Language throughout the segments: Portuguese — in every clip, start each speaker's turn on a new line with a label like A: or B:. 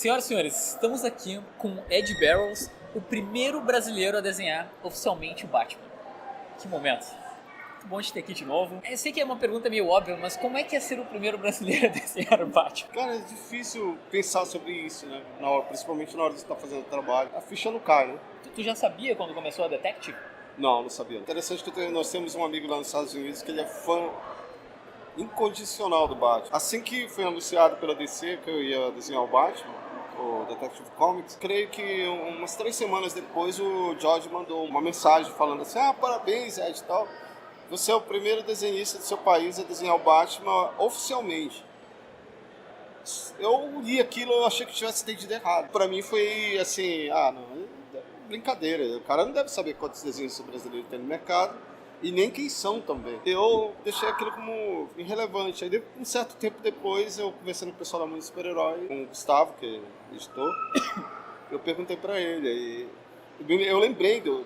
A: Senhoras e senhores, estamos aqui com Ed Barrows, o primeiro brasileiro a desenhar oficialmente o Batman. Que momento. Muito bom te ter aqui de novo. Eu sei que é uma pergunta meio óbvia, mas como é que é ser o primeiro brasileiro a desenhar o Batman?
B: Cara, é difícil pensar sobre isso, né? Principalmente na hora de você estar fazendo o trabalho. A ficha não cai, né?
A: Tu já sabia quando começou a Detective?
B: Não sabia. Interessante que nós temos um amigo lá nos Estados Unidos que ele é fã incondicional do Batman. Assim que foi anunciado pela DC que eu ia desenhar o Batman, o Detective Comics, creio que umas 3 semanas depois o George mandou uma mensagem falando assim: parabéns, Ed e tal. Você é o primeiro desenhista do seu país a desenhar o Batman oficialmente. Eu li aquilo, eu achei que tivesse entendido errado. Pra mim foi assim, brincadeira. O cara não deve saber quantos desenhistas brasileiros tem no mercado e nem quem são também. Eu deixei aquilo como irrelevante. Aí, um certo tempo depois, eu conversando com o pessoal da Mundo Super-Herói, com o Gustavo, que é editor, eu perguntei pra ele. Eu lembrei do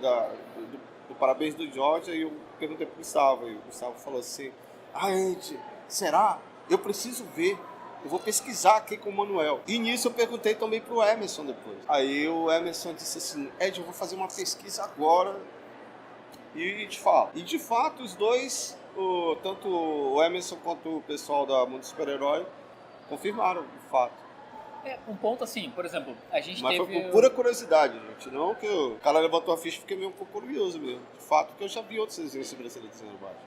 B: parabéns do George, aí eu perguntei pro Gustavo, e o Gustavo falou assim: Ed, será? Eu preciso ver. Eu vou pesquisar aqui com o Manuel. E nisso eu perguntei também pro Emerson depois. Aí o Emerson disse assim: Ed, eu vou fazer uma pesquisa agora e te falo. E de fato, os dois, tanto o Emerson quanto o pessoal da Mundo Super-Herói, confirmaram o fato.
A: Um ponto assim, por exemplo, a gente
B: Mas
A: teve...
B: foi por pura curiosidade, gente. Não que o cara levantou a ficha e fiquei meio um pouco curioso mesmo. De fato, porque eu já vi outros desenhos brasileiros desenhando Batman.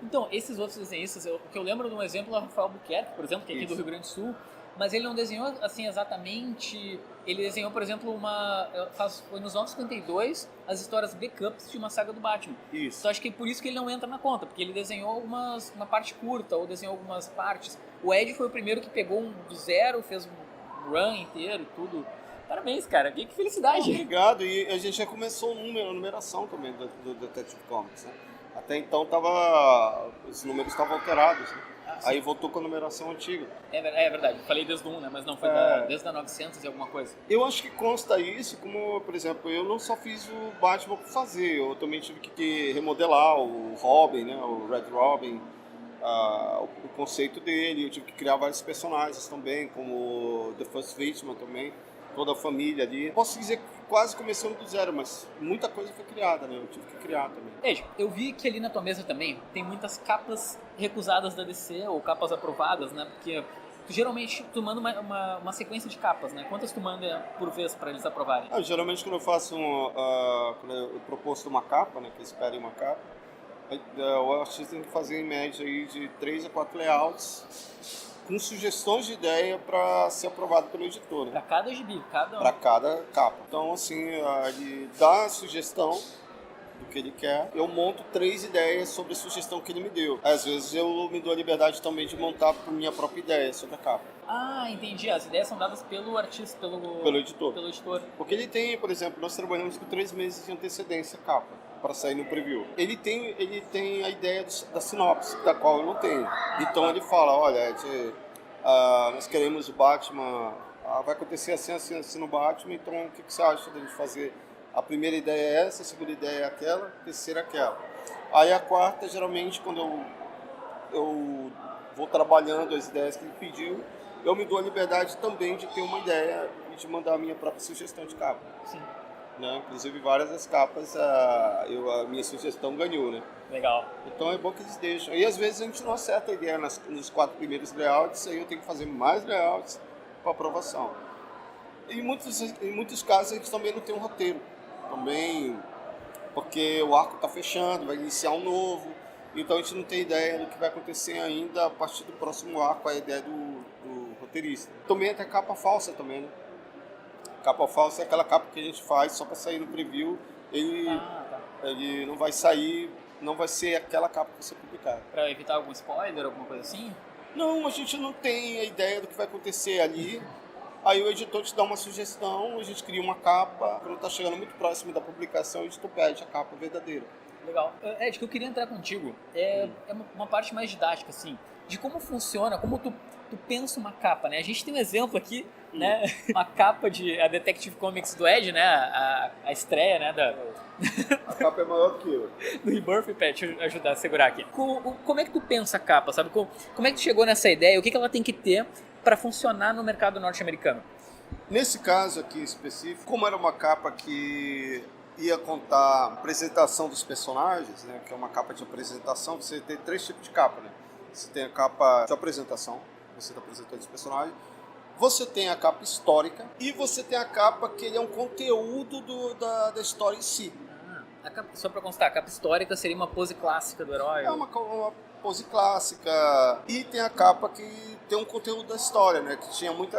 A: Então, esses outros desenhistas, o que eu lembro de um exemplo é o Rafael Buquerque, por exemplo, que é aqui do Rio Grande do Sul, mas ele não desenhou assim exatamente. Ele desenhou, por exemplo, foi nos 952 as histórias backups de uma saga do Batman.
B: Isso.
A: Então acho que por isso que ele não entra na conta, porque ele desenhou uma parte curta ou desenhou algumas partes. O Ed foi o primeiro que pegou do zero, fez um run inteiro e tudo. Parabéns, cara, que felicidade.
B: Obrigado, e a gente já começou a numeração também do Detective Comics, né? Até então os números estavam alterados, né? Aí voltou com a numeração antiga.
A: É verdade, eu falei desde o 1, né? Mas não, foi desde a 900 e alguma coisa.
B: Eu acho que consta isso, como, por exemplo, eu não só fiz o Batman por fazer, eu também tive que remodelar o Robin, né? O Red Robin, o conceito dele, eu tive que criar vários personagens também, como The First Victim também, toda a família ali. Posso dizer que quase começando do zero, mas muita coisa foi criada, né? Eu tive que criar também.
A: Ed, eu vi que ali na tua mesa também tem muitas capas recusadas da DC ou capas aprovadas, né? Porque geralmente tu manda uma sequência de capas, né? Quantas tu manda por vez para eles aprovarem?
B: Geralmente quando eu faço quando eu proposto uma capa, né? Que eles pedem uma capa, o artista tem que fazer em média aí de 3 a 4 layouts com sugestões de ideia para ser aprovado pelo editor, né?
A: Para cada gibi,
B: para cada capa. Então, assim, ele dá a sugestão do que ele quer, eu monto 3 ideias sobre a sugestão que ele me deu. Às vezes eu me dou a liberdade também de montar por minha própria ideia sobre a capa.
A: Entendi. As ideias são dadas pelo artista,
B: pelo editor.
A: Pelo editor.
B: Porque ele tem, por exemplo, nós trabalhamos com 3 meses de antecedência a capa para sair no preview. Ele tem a ideia da sinopse, da qual eu não tenho. Então ele fala: olha, nós queremos o Batman, vai acontecer assim no Batman, então o que você acha da gente fazer? A primeira ideia é essa, a segunda ideia é aquela, a terceira é aquela. Aí a quarta, geralmente, quando eu vou trabalhando as ideias que ele pediu, eu me dou a liberdade também de ter uma ideia e de mandar a minha própria sugestão de capa.
A: Sim.
B: Né? Inclusive, várias das capas, a minha sugestão ganhou, né?
A: Legal.
B: Então é bom que eles deixam. E às vezes a gente não acerta a ideia nos 4 primeiros layouts, aí eu tenho que fazer mais layouts para aprovação. E em muitos casos a gente também não tem um roteiro. Também porque o arco está fechando, vai iniciar um novo, então a gente não tem ideia do que vai acontecer ainda a partir do próximo arco, a ideia do roteirista. Também tem a capa falsa também, né? Capa falsa é aquela capa que a gente faz só para sair no preview, ele não vai sair, não vai ser aquela capa que você publicar.
A: Para evitar algum spoiler, alguma coisa assim?
B: Não, a gente não tem a ideia do que vai acontecer ali. Aí o editor te dá uma sugestão, a gente cria uma capa, quando está chegando muito próximo da publicação, o editor pede a capa verdadeira.
A: Legal. Ed, que eu queria entrar contigo é uma parte mais didática, assim, de como funciona, como tu pensa uma capa, né? A gente tem um exemplo aqui, né? Uma capa de a Detective Comics do Ed, né? A estreia, né?
B: A capa é maior que eu.
A: Do Rebirth, deixa eu ajudar a segurar aqui. Como é que tu pensa a capa, sabe? Como é que tu chegou nessa ideia? O que ela tem que ter para funcionar no mercado norte-americano?
B: Nesse caso aqui específico, como era uma capa que ia contar a apresentação dos personagens, né, que é uma capa de apresentação, você tem 3 tipos de capa, né? Você tem a capa de apresentação, você está apresentando os personagens, você tem a capa histórica e você tem a capa que ele é um conteúdo da história em si.
A: Só pra constar, a capa histórica seria uma pose clássica do herói?
B: É uma pose clássica. E tem a capa que tem um conteúdo da história, né? Que tinha muita...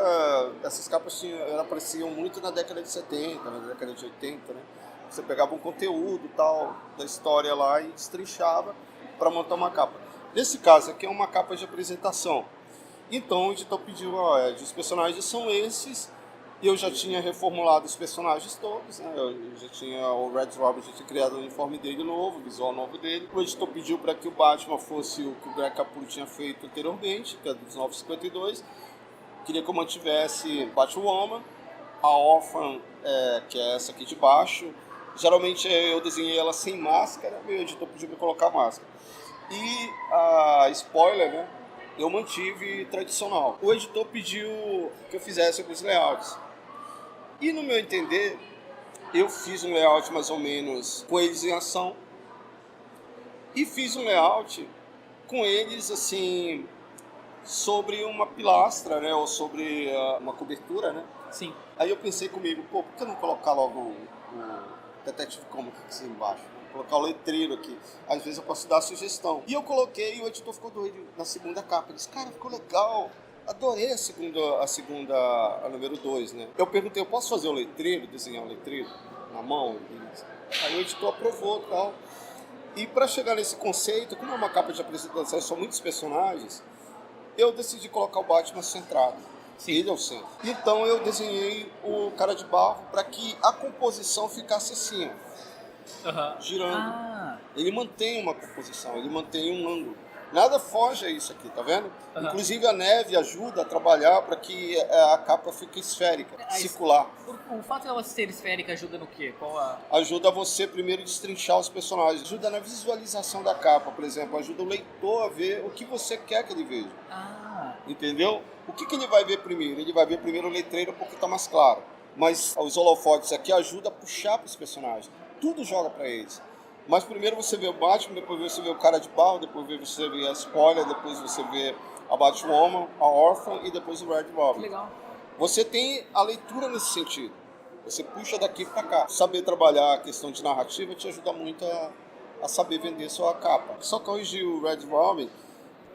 B: Essas capas apareciam muito na década de 70, na década de 80, né? Você pegava um conteúdo tal da história lá e destrinchava para montar uma capa. Nesse caso aqui é uma capa de apresentação. Então o editor pediu, os personagens são esses. Eu já tinha reformulado os personagens todos, né? Eu já tinha o Red Robin, já tinha criado o uniforme dele novo, o visual novo dele. O editor pediu para que o Batman fosse o que o Greg Capullo tinha feito anteriormente, que é dos 952. Queria que eu mantivesse Batwoman, a Orphan, que é essa aqui de baixo. Geralmente eu desenhei ela sem máscara, e o editor pediu para colocar máscara. E a spoiler, né? Eu mantive tradicional. O editor pediu que eu fizesse alguns layouts. E no meu entender, eu fiz um layout mais ou menos com eles em ação. E fiz um layout com eles, assim, sobre uma pilastra, né? Ou sobre uma cobertura, né?
A: Sim.
B: Aí eu pensei comigo, por que eu não colocar logo o Detective Comics aqui embaixo? Colocar o letreiro aqui. Às vezes eu posso dar sugestão. E eu coloquei e o editor ficou doido na segunda capa. Ele disse, cara, ficou legal. Adorei a número 2, né? Eu perguntei, eu posso fazer o letreiro, desenhar o letreiro na mão? Aí o editor aprovou e tal. E para chegar nesse conceito, como é uma capa de apresentação, são muitos personagens, eu decidi colocar o Batman centrado. Sim. Ele é o centro. Então eu desenhei o Cara de Barro para que a composição ficasse assim, ó, girando. Ele mantém uma composição, ele mantém um ângulo. Nada foge a isso aqui, tá vendo? Inclusive a neve ajuda a trabalhar para que a capa fique esférica, circular.
A: O fato de ela ser esférica ajuda no quê?
B: Ajuda você primeiro a destrinchar os personagens, ajuda na visualização da capa, por exemplo, ajuda o leitor a ver o que você quer que ele veja. Entendeu? O que ele vai ver primeiro? Ele vai ver primeiro o letreiro porque está mais claro. Mas os holofotes aqui ajudam a puxar para os personagens. Tudo joga para eles. Mas primeiro você vê o Batman, depois você vê o Cara de Barro, depois você vê a Spoiler, depois você vê a Batwoman, a Orphan e depois o Red Robin.
A: Legal.
B: Você tem a leitura nesse sentido. Você puxa daqui para cá. Saber trabalhar a questão de narrativa te ajuda muito a saber vender sua capa. Só corrigir o Red Robin,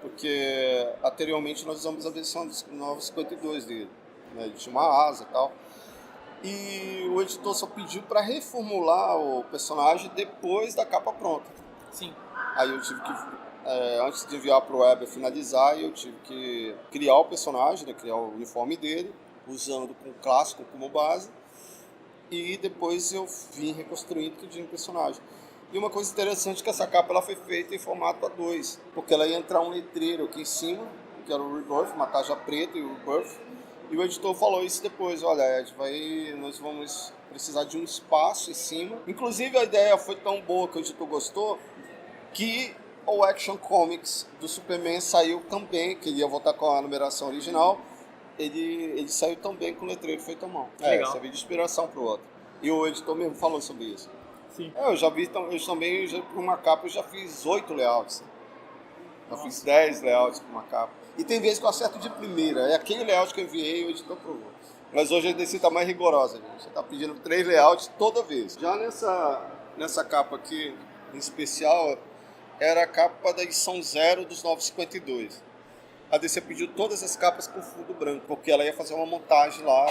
B: porque anteriormente nós usamos a versão dos 952 dele. Né? Ele tinha uma asa e tal. E o editor só pediu para reformular o personagem depois da capa pronta.
A: Sim.
B: Aí eu tive que, antes de enviar para o Weber finalizar, eu tive que criar o personagem, né, criar o uniforme dele, usando o clássico como base. E depois eu vim reconstruindo tudinho o personagem. E uma coisa interessante é que essa capa ela foi feita em formato A2, porque ela ia entrar um letreiro aqui em cima, que era o Rebirth, uma tarja preta e o Rebirth. E o editor falou isso depois, olha, nós vamos precisar de um espaço em cima. Inclusive a ideia foi tão boa que o editor gostou, que o Action Comics do Superman saiu também, que ele ia voltar com a numeração original, ele saiu também com o letreiro feito à mão.
A: Legal.
B: Serviu de inspiração para o outro. E o editor mesmo falou sobre isso.
A: Sim.
B: Eu já vi, por uma capa eu já fiz 8 layouts. Já fiz 10 layouts por uma capa. E tem vezes que eu acerto de primeira. É aquele layout que eu enviei e o editor aprovou. Mas hoje a DC está mais rigorosa, gente. Você está pedindo 3 layouts toda vez. Já nessa capa aqui, em especial, era a capa da edição 0 dos 952. A DC pediu todas as capas com fundo branco, porque ela ia fazer uma montagem lá,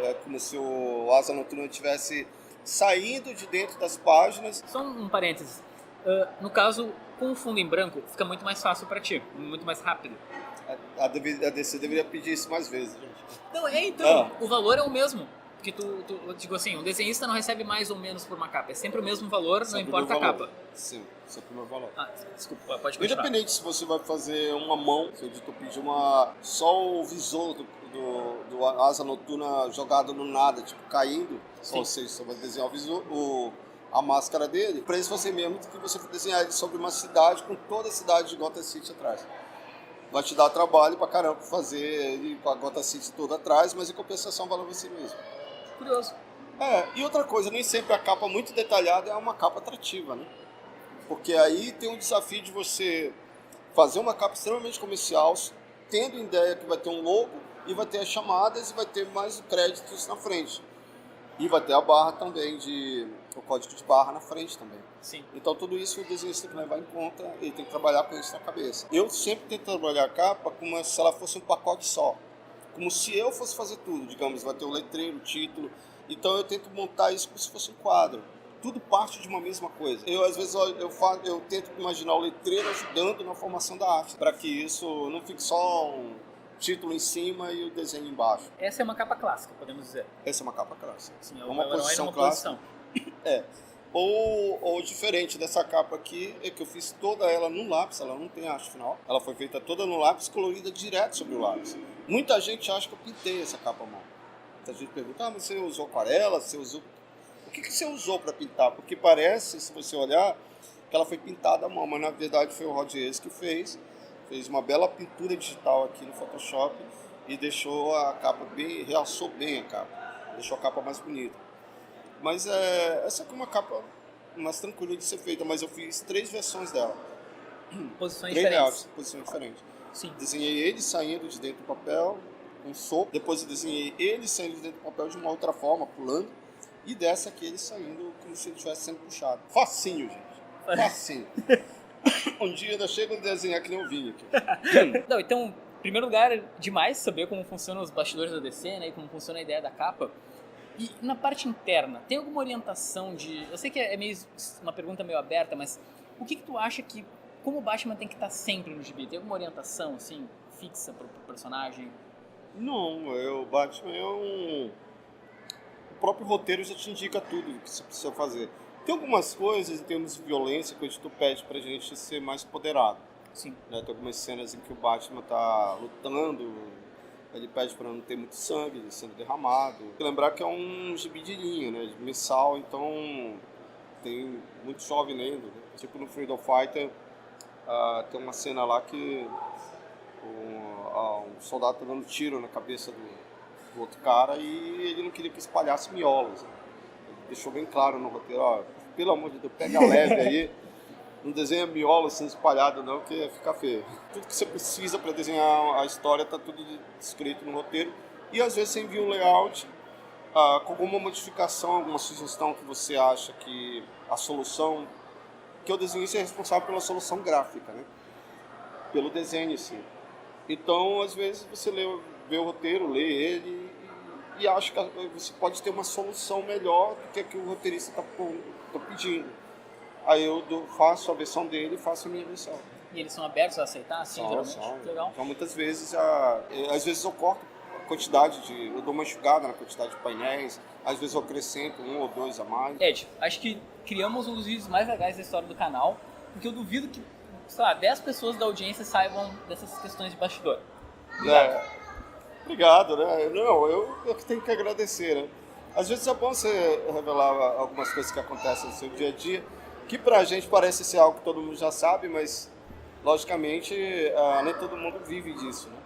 B: é como se o Asa Noturna estivesse saindo de dentro das páginas.
A: Só um parênteses. No caso, com o fundo em branco, fica muito mais fácil para ti, muito mais rápido.
B: A DC deveria pedir isso mais vezes, gente.
A: Não, então, o valor é o mesmo. Porque digo assim, um desenhista não recebe mais ou menos por uma capa. É sempre o mesmo valor, sempre não importa a capa.
B: Sim, sempre o meu valor.
A: Desculpa, pode continuar.
B: Independente se você vai fazer uma mão, se o editor pedir só o visor do Asa Noturna jogado no nada, tipo, caindo, ou seja, você vai desenhar o visor, a máscara dele, para isso você mesmo que você for desenhar ele sobre uma cidade com toda a cidade de Gotham City atrás. vai te dar trabalho pra caramba fazer ele com a Gotham City toda atrás, mas em compensação vale você mesmo.
A: Curioso.
B: E outra coisa, nem sempre a capa muito detalhada é uma capa atrativa, né? Porque aí tem um desafio de você fazer uma capa extremamente comercial, tendo ideia que vai ter um logo e vai ter as chamadas e vai ter mais créditos na frente. E vai ter a barra também, o código de barra na frente também.
A: Sim.
B: Então tudo isso o desenhista tem que levar em conta e tem que trabalhar com isso na cabeça. Eu sempre tento trabalhar a capa como se ela fosse um pacote só. Como se eu fosse fazer tudo, digamos, vai ter o letreiro, o título. Então eu tento montar isso como se fosse um quadro. Tudo parte de uma mesma coisa. Às vezes eu tento imaginar o letreiro ajudando na formação da arte, para que isso não fique só um título em cima e o desenho embaixo.
A: Essa é uma capa clássica, podemos dizer.
B: Essa é uma capa clássica.
A: Sim, é
B: uma posição
A: clássica.
B: Ou diferente dessa capa aqui, é que eu fiz toda ela no lápis, ela não tem arte final. Ela foi feita toda no lápis, colorida direto sobre o lápis. Muita gente acha que eu pintei essa capa à mão. Muita gente pergunta, mas você usou aquarela? O que você usou para pintar? Porque parece, se você olhar, que ela foi pintada à mão, mas na verdade foi o Rodiers que fez uma bela pintura digital aqui no Photoshop e deixou a capa realçou bem a capa, deixou a capa mais bonita. Mas essa aqui é uma capa mais tranquila de ser feita, mas eu fiz 3 versões dela.
A: Posições
B: 3
A: diferentes.
B: posições diferentes.
A: Sim.
B: Desenhei ele saindo de dentro do papel, um sopro, depois eu desenhei ele saindo de dentro do papel de uma outra forma, pulando, e dessa aqui ele saindo como se ele estivesse sendo puxado. Facinho, gente. Facinho. Um dia ainda chego a desenhar que nem eu vim aqui.
A: Não, então, em primeiro lugar, é demais saber como funcionam os bastidores da DC, né, e como funciona a ideia da capa. E na parte interna, tem alguma orientação de... Eu sei que é meio uma pergunta meio aberta, mas o que tu acha que... Como o Batman tem que estar sempre no gibi? Tem alguma orientação, assim, fixa pro personagem?
B: Não, o Batman é O próprio roteiro já te indica tudo o que você precisa fazer. Tem algumas coisas em termos de violência que o editor pede pra gente ser mais empoderado.
A: Sim.
B: Tem algumas cenas em que o Batman tá lutando, ele pede para não ter muito sangue sendo derramado. Tem que lembrar que é um gibi de linha, né, mensal, então tem muito jovem lendo. Né? Tipo no Freedom Fighter, tem uma cena lá que um soldado tá dando tiro na cabeça do outro cara e ele não queria que espalhasse miolos. Né? Deixou bem claro no roteiro, pelo amor de Deus, pega leve aí, não desenha miolo sendo espalhado não, que fica feio. Tudo que você precisa para desenhar a história está tudo descrito no roteiro. E às vezes você envia um layout com alguma modificação, alguma sugestão que você acha que a solução, que o desenhista é responsável pela solução gráfica, né? Pelo desenho em si. Então, às vezes você vê o roteiro, lê ele e acha que você pode ter uma solução melhor do que a que o roteirista está pedindo. Aí eu faço a versão dele e faço a minha versão.
A: E eles são abertos a aceitar, assim, geralmente?
B: São.
A: Legal.
B: Então, muitas vezes, às vezes eu corto a quantidade eu dou uma enxugada na quantidade de painéis, às vezes eu acrescento 1 ou 2 a mais.
A: Ed, acho que criamos um dos vídeos mais legais da história do canal, porque eu duvido que, sei lá, 10 pessoas da audiência saibam dessas questões de bastidor.
B: Obrigado, né? Não, eu que tenho que agradecer, né? Às vezes é bom você revelar algumas coisas que acontecem no seu dia a dia, que pra gente parece ser algo que todo mundo já sabe, mas logicamente nem todo mundo vive disso, né?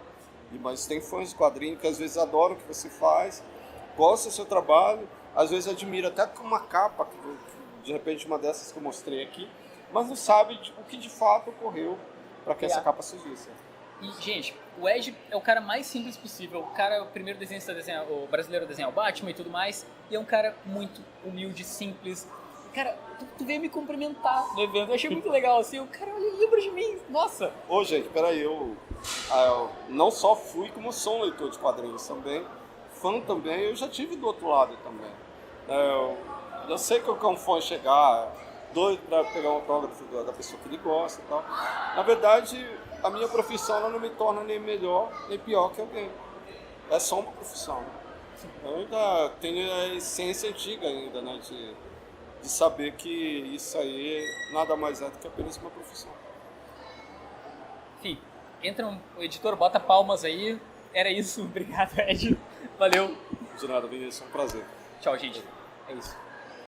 B: Mas tem fãs de quadrinhos que às vezes adoram o que você faz, gostam do seu trabalho, às vezes admira até com uma capa, de repente uma dessas que eu mostrei aqui, mas não sabe o que de fato ocorreu para que essa capa surgisse.
A: E, gente, o Ed é o cara mais simples possível. O cara é o primeiro desenhista a desenhar, o brasileiro a desenhar o Batman e tudo mais. E é um cara muito humilde, simples. Cara, tu veio me cumprimentar no evento. Eu achei muito legal, assim. O cara, olha, lembra de mim. Nossa.
B: Ô, gente, peraí. Eu não só fui, como sou um leitor de quadrinhos também. Fã também. Eu já tive do outro lado também. Eu sei que um fã chegar doido para pegar um autógrafo da pessoa que ele gosta e tal. Na verdade, a minha profissão ela não me torna nem melhor nem pior que alguém. É só uma profissão. Eu ainda tenho a essência antiga ainda, né, de saber que isso aí nada mais é do que apenas uma profissão.
A: Enfim, o editor bota palmas aí. Era isso. Obrigado, Ed. Valeu.
B: De nada, Vinícius. É um prazer.
A: Tchau, gente. É isso.